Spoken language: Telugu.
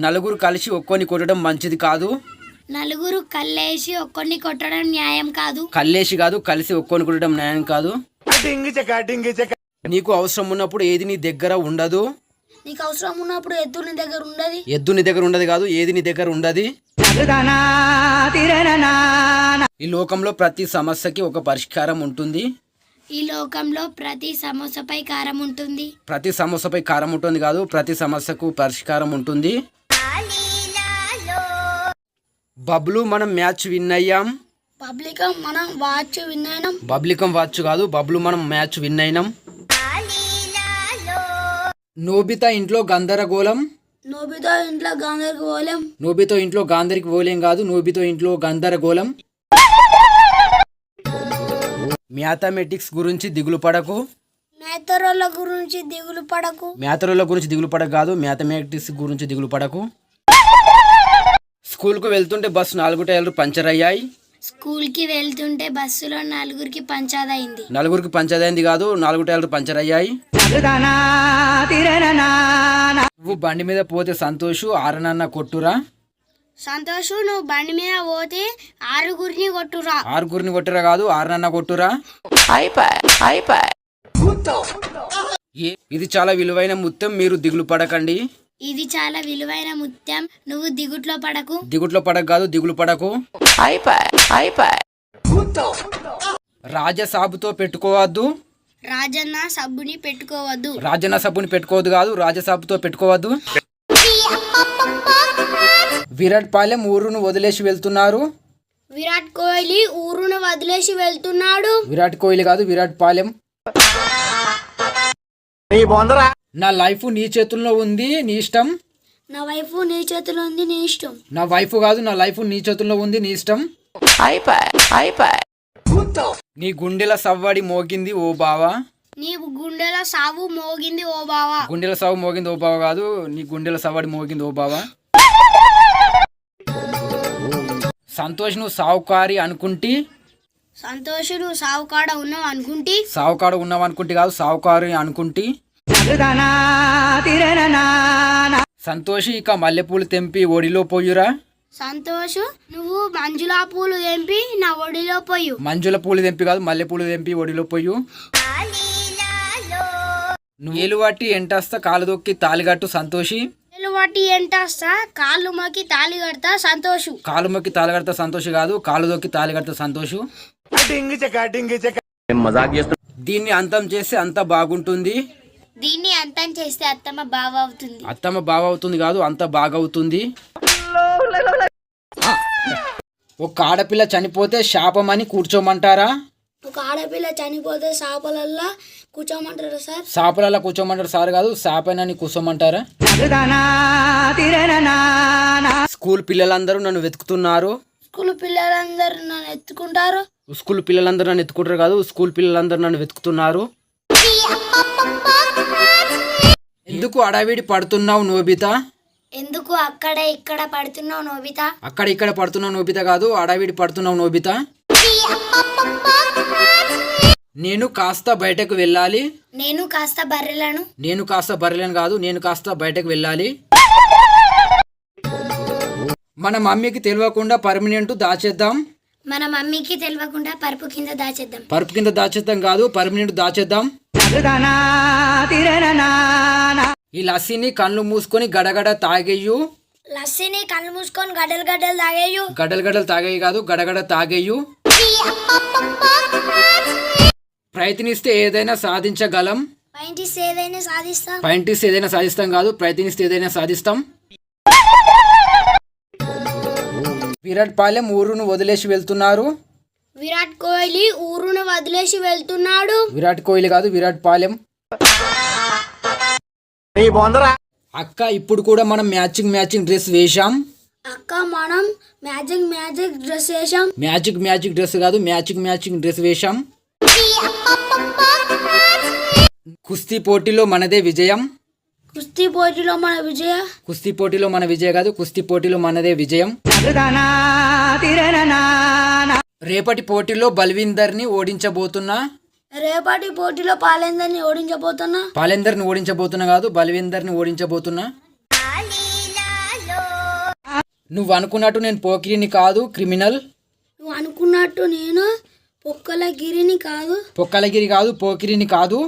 నలుగురు కలిసి ఒక్కొని కొట్టడం మంచిది కాదు. నలుగురు కల్లేసి ఒక్కొన్ని కొట్టడం న్యాయం కాదు. కల్లేసి కాదు, కలిసి ఒక్కొని కొట్టడం న్యాయం కాదు. నీకు అవసరం ఉన్నప్పుడు ఏది నీ దగ్గర ఉండదు. నీకు అవసరం ఉన్నప్పుడు ఎద్దు నీ దగ్గర ఉండదు. ఎద్దు నీ దగ్గర ఉండదు కాదు, ఏది నీ దగ్గర ఉండదు. ఈ లోకంలో ప్రతి సమస్యకి ఒక పరిష్కారం ఉంటుంది. ఈ లోకంలో ప్రతి సమస్యపై కారం ఉంటుంది. ప్రతి సమస్యపై కారం ఉంటుంది కాదు, ప్రతి సమస్యకు పరిష్కారం ఉంటుంది. బబ్లు మనం మ్యాచ్ విన్ అయ్యాం. పబ్లికం మనం వాచ్ విన్ అయినాం. పబ్లికం వాచ్ కాదు, బబ్లు మనం మ్యాచ్ విన్ అయినాం. నోబితా ఇంట్లో గందరగోళం. నోబితో ఇంట్లో గందరగోళం. నోబితో ఇంట్లో గందరగోళం కాదు, నోబితో ఇంట్లో గందరగోళం. మ్యాథమెటిక్స్ గురించి దిగులు పడకు. మేతరోళ్ళ గురించి దిగులు పడకు. మేతరోళ్ళ గురించి దిగులు పడకు కాదు, మ్యాథమెటిక్స్ గురించి దిగులు పడకు. స్కూల్కు వెళ్తుంటే బస్సు 4 టైర్లు పంచర్ అయ్యాయి. స్కూల్కి వెళ్తుంటే బస్సులో నలుగురికి పంచాదైంది. నలుగురికి పంచదైంది కాదు, 4 టైర్లు పంచర్ అయ్యాయి. నువ్వు బండి మీద పోతే సంతోషు ఆరనన్న కొట్టురా. సంతోషు నువ్వు బండి మీద పోతే 6గురిని కొట్టురా. 6గురిని కొట్టురా కాదు, ఆరనన్న కొట్టురా. ఇది చాలా విలువైన ముత్యం, మీరు దిగులు పడకండి. ఇది చాలా విలువైన ముత్యం, నువ్వు దిగుట్లో పడకు. దిగుట్లో పడకు కాదు, దిగులు పడకు. రాజసాబుతో పెట్టుకోవద్దు. రాజన్న సబ్బుని పెట్టుకోవద్దు. రాజన్న సబ్బుని పెట్టుకోవద్దు కాదు, రాజసాబుతో పెట్టుకోవద్దు. విరాట్ పాలెం ఊరును వదిలేసి వెళ్తున్నారు. విరాట్ కోహ్లీ ఊరును వదిలేసి వెళ్తున్నాడు. విరాట్ కోహ్లీ కాదు, విరాట్ పాలెం. నా లైఫ్ నీ చేతుల్లో ఉంది, నీ ఇష్టం. నా వైఫ్ నీ చేతిలో ఉంది, నీ ఇష్టం. నా వైఫ్ కాదు, నా లైఫ్ నీ చేతుల్లో ఉంది, నీ ఇష్టం. నీ గుండెల సవ్వడి మోగింది ఓ బావా. నీ గుండెల సావు మోగింది ఓ బావా. గుండెల సావు మోగింది ఓ బావా కాదు, నీ గుండెల సవ్వడి మోగింది ఓ బావా. సంతోష్ నువ్వు సావుకారి అనుకుంటి. సంతోష్ నువ్వు సావుకాడ ఉన్నావు అనుకుంటి. సావుకాడ ఉన్నావు అనుకుంటి కాదు, సావుకారి అనుకుంటి. సంతోష్ ఇక మల్లెపూలు తెంపి ఒడిలో పోయురా. సంతోష్ నువ్వు మంజులా పూలు తెంపి నా ఒడిలో పోయు. మంజుల పూలు తెంపి కాదు, మల్లెపూలు తెంపి ఒడిలో పోయు. నువ్వు ఏలు పట్టి ఎంటస్తా కాలు దొక్కి తాలిగట్టు సంతోషి. ఏలు పట్టి ఎంటస్తా కాళ్ళు మొక్కి తాళి కడతా సంతోషు. కాలు మొక్కి తాలి కడతా సంతోషి కాదు, కాలు దొక్కి తాలి కడతా సంతోషు. దీన్ని అంతం చేస్తే అంత బాగుంటుంది. దీన్ని అంతం చేస్తే అత్తమ్మ బావ అవుతుంది. అత్తమ్మ బావ అవుతుంది కాదు, అంత బాగవుతుంది. ఒక ఆడపిల్ల చనిపోతే శాపమని కూర్చోమంటారా. ఒక ఆడపిల్ల చనిపోతే శాపలల్లా కూర్చోమంటారా సార్. శాపలల్లా కూర్చోమంటారు సార్ కాదు, శాపనని కూర్చోమంటారా. స్కూల్ పిల్లలందరూ నన్ను వెతుకుతున్నారు. స్కూల్ పిల్లలందరూ నన్ను ఎత్తుకుంటారు. స్కూల్ పిల్లలందరూ నన్ను ఎత్తుకుంటారు కాదు, స్కూల్ పిల్లలందరూ నన్ను వెతుకుతున్నారు. ఎందుకు అడవిడి పడుతున్నావు నోబితా. ఎందుకు అక్కడ ఇక్కడ పడుతున్నావు నోబితా. అక్కడ ఇక్కడ పడుతున్నావు నోబితా కాదు, అడవిడి పడుతున్నావు నోబితా. నేను కాస్త బయటకు వెళ్ళాలి. నేను కాస్త బర్రెలను. నేను కాస్త బర్రెలను కాదు, నేను కాస్త బయటకు వెళ్ళాలి. మన మమ్మీకి తెలియకుండా పర్మనెంట్ దాచేద్దాం. మన మమ్మీకి తెలియకుండా పరుపు కింద దాచేద్దాం. పరుపు కింద దాచేద్దాం కాదు, పర్మనెంట్ దాచేద్దాం. ఈ లస్సీని కళ్ళు మూసుకొని గడగడ తాగేయు. లస్సీని కళ్ళు మూసుకొని గడ్డలు గడ్డలు తాగేయు. గడ్డలు గడ్డలు తాగేయు కాదు, గడగడ తాగేయు. ప్రయత్నిస్తే ఏదైనా సాధించగలం. ప్రయత్నిస్తే ఏదైనా సాధిస్తాం. ప్రయత్నిస్తే ఏదైనా సాధిస్తాం కాదు, ప్రయత్నిస్తే ఏదైనా సాధిస్తాం. విరాట్ పాలెం ఊరును వదిలేసి వెళ్తున్నారు. విరాట్ కోహ్లీ ఊరును వదిలేసి వెళ్తున్నాడు. విరాట్ కోహ్లీ కాదు, విరాట్ పాలెం. అక్క ఇప్పుడు కూడా మనం మ్యాచింగ్ డ్రెస్ వేశాం. అక్క మనం మ్యాజిక్ డ్రెస్ వేశాం. మ్యాజిక్ డ్రెస్ కాదు, మ్యాచింగ్ డ్రెస్ వేశాం. కుస్తీ పోటీలో మనదే విజయం. కుస్తీ పోటీలో మన విజయ. కుస్తీ పోటీలో మన విజయ కాదు, కుస్తీ పోటీలో మనదే విజయం. రేపటి పోటీలో బల్వీందర్ని ఓడించబోతున్నా. రేపటి పోటీలో పాలేందర్ని ఓడించబోతున్నా. పాలేందర్ని ఓడించబోతున్నా కాదు, బల్వీందర్ని ఓడించబోతున్నా. నువ్వు అనుకున్నట్టు నేను పోకిరిని కాదు, క్రిమినల్. నువ్వు అనుకున్నట్టు నేను పొక్కల గిరిని కాదు. పొక్కలగిరి కాదు, పోకిరిని కాదు.